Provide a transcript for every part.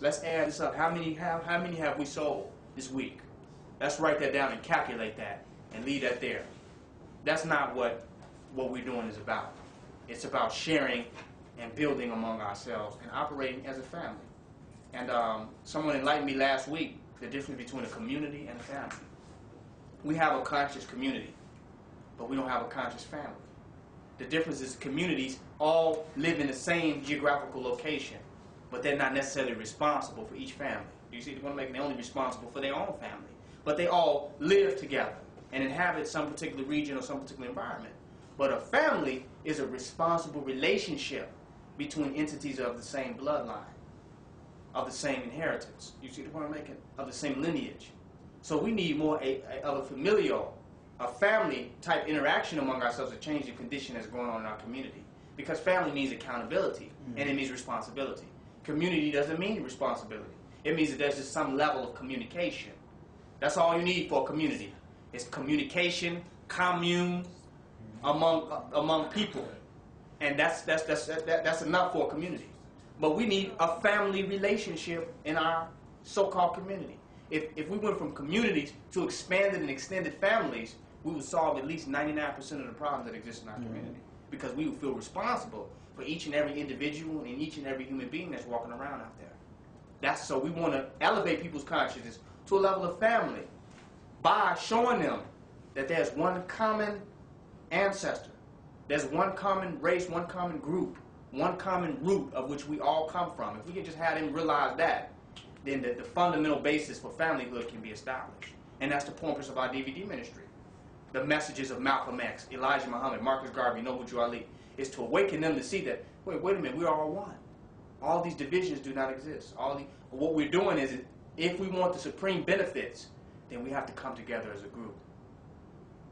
Let's add this up. How many have we sold this week? Let's write that down and calculate that and leave that there. That's not what we're doing is about. It's about sharing and building among ourselves and operating as a family. And someone enlightened me last week the difference between a community and a family. We have a conscious community, but we don't have a conscious family. The difference is communities all live in the same geographical location, but they're not necessarily responsible for each family. You see, they're only responsible for their own family, but they all live together and inhabit some particular region or some particular environment. But a family is a responsible relationship between entities of the same bloodline, of the same inheritance. You see the point I'm making? Of the same lineage. So we need more of a familial, a family type interaction among ourselves to change the condition that's going on in our community. Because family means accountability, and it means responsibility. Community doesn't mean responsibility. It means that there's just some level of communication. That's all you need for a community. It's communication, commune among people, and that's enough for a community. But we need a family relationship in our so-called community. If we went from communities to expanded and extended families, we would solve at least 99% of the problems that exist in our community, because we would feel responsible for each and every individual and each and every human being that's walking around out there. So we want to elevate people's consciousness to a level of family by showing them that there's one common ancestor, there's one common race, one common group, one common root of which we all come from. If we can just have them realize that, then the fundamental basis for familyhood can be established. And that's the purpose of our DVD ministry. The messages of Malcolm X, Elijah Muhammad, Marcus Garvey, Noble Drew Ali, is to awaken them to see that, wait a minute, we're all one. All these divisions do not exist. What we're doing is, if we want the supreme benefits, then we have to come together as a group.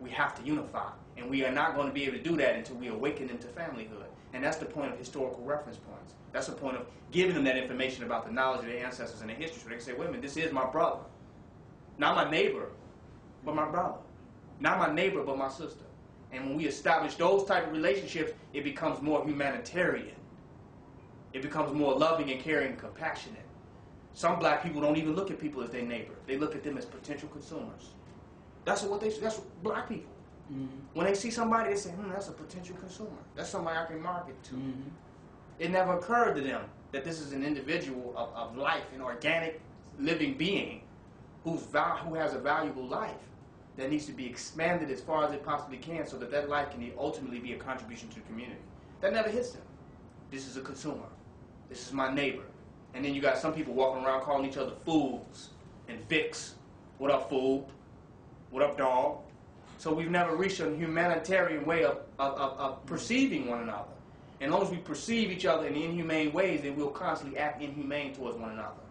We have to unify. And we are not going to be able to do that until we awaken them to familyhood. And that's the point of historical reference points. That's the point of giving them that information about the knowledge of their ancestors and their history, so they can say, wait a minute, this is my brother. Not my neighbor, but my brother. Not my neighbor, but my sister. And when we establish those type of relationships, it becomes more humanitarian. It becomes more loving and caring and compassionate. Some black people don't even look at people as their neighbor. They look at them as potential consumers. That's black people. When they see somebody, they say, that's a potential consumer. That's somebody I can market to. It never occurred to them that this is an individual of life, an organic living being who has a valuable life that needs to be expanded as far as it possibly can, so that that life can ultimately be a contribution to the community. That never hits them. This is a consumer. This is my neighbor. And then you got some people walking around calling each other fools and Vicks. What up, fool? What up, dog? So we've never reached a humanitarian way of perceiving one another. And as long as we perceive each other in inhumane ways, then we'll constantly act inhumane towards one another.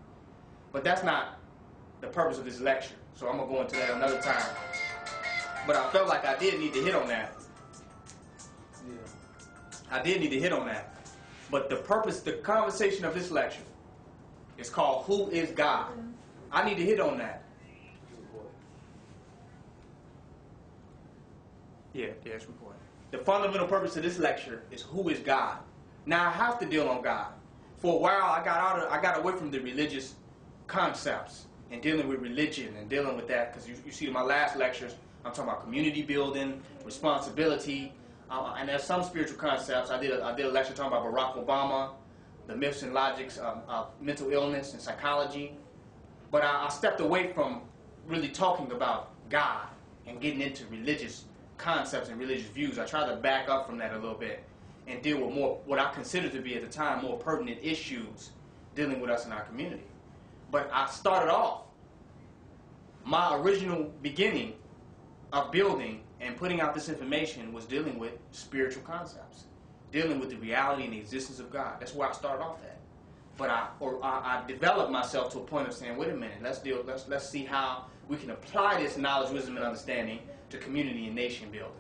But that's not the purpose of this lecture. So I'm going to go into that another time. But I felt like I did need to hit on that. I did need to hit on that. But the conversation of this lecture is called Who is God? I need to hit on that. Yeah, it's recording. The fundamental purpose of this lecture is who is God? Now I have to deal on God. For a while I got away from the religious concepts and dealing with religion and dealing with that, because you see in my last lectures I'm talking about community building, responsibility, and there's some spiritual concepts. I did a lecture talking about Barack Obama, the myths and logics of mental illness and psychology. But I stepped away from really talking about God and getting into religious concepts and religious views. I tried to back up from that a little bit and deal with more what I considered to be at the time more pertinent issues dealing with us in our community. But I started off, my original beginning of building and putting out this information was dealing with spiritual concepts, dealing with the reality and the existence of God. That's where I started off at. But I developed myself to a point of saying, wait a minute, let's see how we can apply this knowledge, wisdom, and understanding to community and nation building.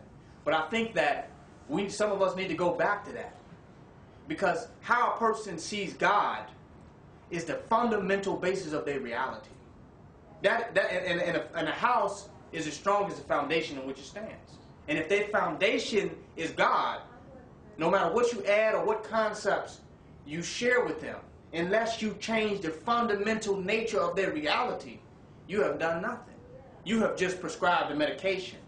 But I think that some of us need to go back to that, because how a person sees God is the fundamental basis of their reality. And a house is as strong as the foundation on which it stands. And if their foundation is God, no matter what you add or what concepts you share with them, unless you change the fundamental nature of their reality, you have done nothing. You have just prescribed a medication.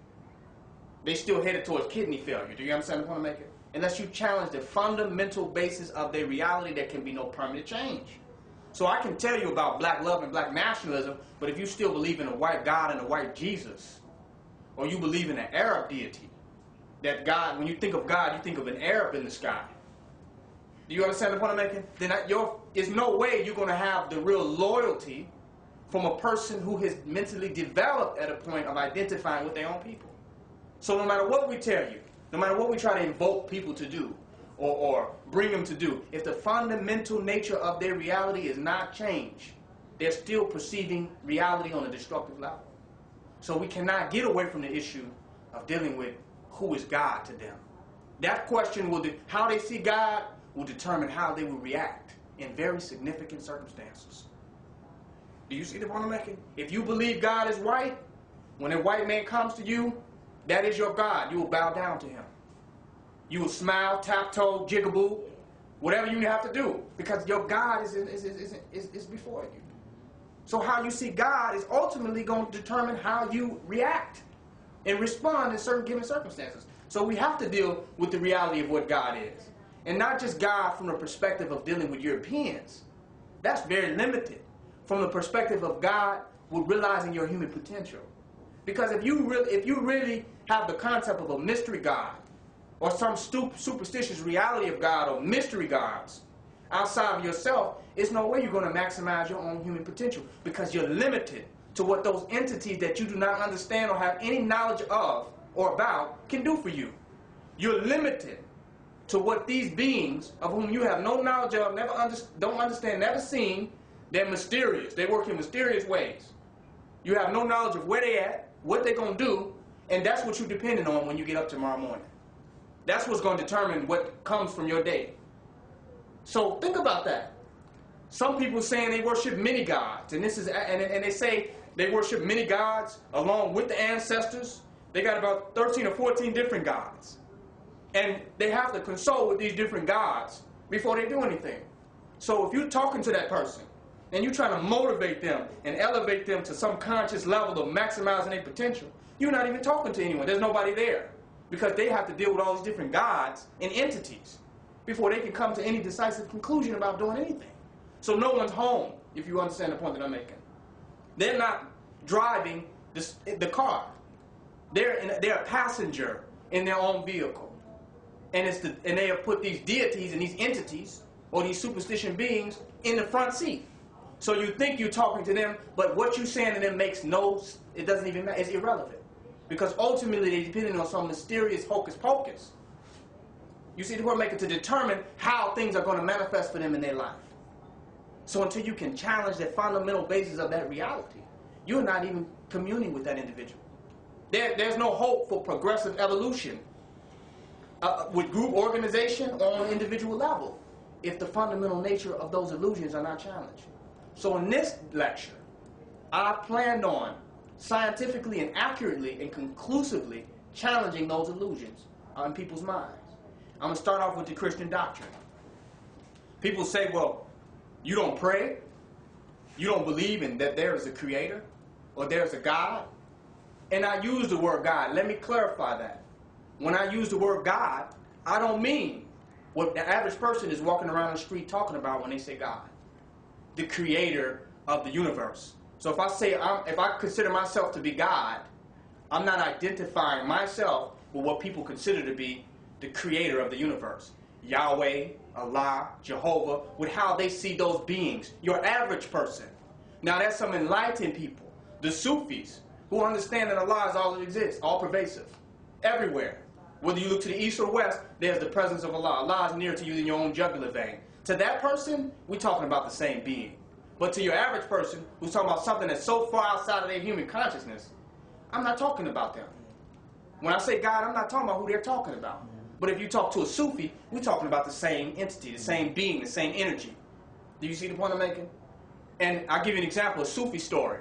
They still headed towards kidney failure. Do you understand the point I'm making? Unless you challenge the fundamental basis of their reality, there can be no permanent change. So I can tell you about black love and black nationalism, but if you still believe in a white God and a white Jesus, or you believe in an Arab deity, that God, when you think of God, you think of an Arab in the sky. Do you understand the point I'm making? Then there's no way you're going to have the real loyalty from a person who has mentally developed at a point of identifying with their own people. So no matter what we tell you, no matter what we try to invoke people to do, or bring them to do, if the fundamental nature of their reality is not changed, they're still perceiving reality on a destructive level. So we cannot get away from the issue of dealing with who is God to them. That question will, how they see God will determine how they will react in very significant circumstances. Do you see the point I'm making? If you believe God is white, when a white man comes to you, that is your God. You will bow down to him. You will smile, tap toe, jigaboo, whatever you have to do, because your God is before you. So how you see God is ultimately going to determine how you react and respond in certain given circumstances. So we have to deal with the reality of what God is. And not just God from the perspective of dealing with Europeans. That's very limited. From the perspective of God with realizing your human potential. Because if you really have the concept of a mystery God, or some superstitious reality of God, or mystery gods outside of yourself, there's no way you're going to maximize your own human potential, because you're limited to what those entities that you do not understand or have any knowledge of or about can do for you. You're limited to what these beings, of whom you have no knowledge of, don't understand, never seen. They're mysterious. They work in mysterious ways. You have no knowledge of where they're at, what they're going to do, and that's what you're dependent on when you get up tomorrow morning. That's what's going to determine what comes from your day. So think about that. Some people saying they worship many gods, and they say they worship many gods along with the ancestors. They got about 13 or 14 different gods. And they have to consult with these different gods before they do anything. So if you're talking to that person, and you're trying to motivate them and elevate them to some conscious level of maximizing their potential, you're not even talking to anyone. There's nobody there. Because they have to deal with all these different gods and entities before they can come to any decisive conclusion about doing anything. So no one's home, if you understand the point that I'm making. They're not driving the car. They're a passenger in their own vehicle. And they have put these deities and these entities, or these superstition beings, in the front seat. So you think you're talking to them, but what you're saying to them it doesn't even matter. It's irrelevant. Because ultimately they're depending on some mysterious hocus pocus. You see the point I'm making, to determine how things are going to manifest for them in their life. So until you can challenge the fundamental basis of that reality, you're not even communing with that individual. There's no hope for progressive evolution with group organization or on an individual level if the fundamental nature of those illusions are not challenged. So in this lecture, I planned on scientifically and accurately and conclusively challenging those illusions in people's minds. I'm going to start off with the Christian doctrine. People say, well, you don't pray, you don't believe in that there is a creator or there's a God. And I use the word God. Let me clarify that. When I use the word God, I don't mean what the average person is walking around the street talking about when they say God. The creator of the universe. So if I consider myself to be God, I'm not identifying myself with what people consider to be the creator of the universe. Yahweh, Allah, Jehovah, with how they see those beings. Your average person. Now that's some enlightened people. The Sufis, who understand that Allah is all that exists, all pervasive, everywhere. Whether you look to the east or west, there's the presence of Allah. Allah is near to you in your own jugular vein. To that person, we're talking about the same being. But to your average person who's talking about something that's so far outside of their human consciousness, I'm not talking about them. When I say God, I'm not talking about who they're talking about. But if you talk to a Sufi, we're talking about the same entity, the same being, the same energy. Do you see the point I'm making? And I'll give you an example, a Sufi story.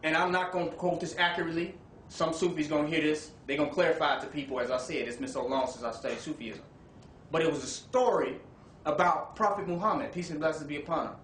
And I'm not going to quote this accurately. Some Sufis going to hear this. They're going to clarify it to people. As I said, it's been so long since I studied Sufism. But it was a story about Prophet Muhammad, peace and blessings be upon him.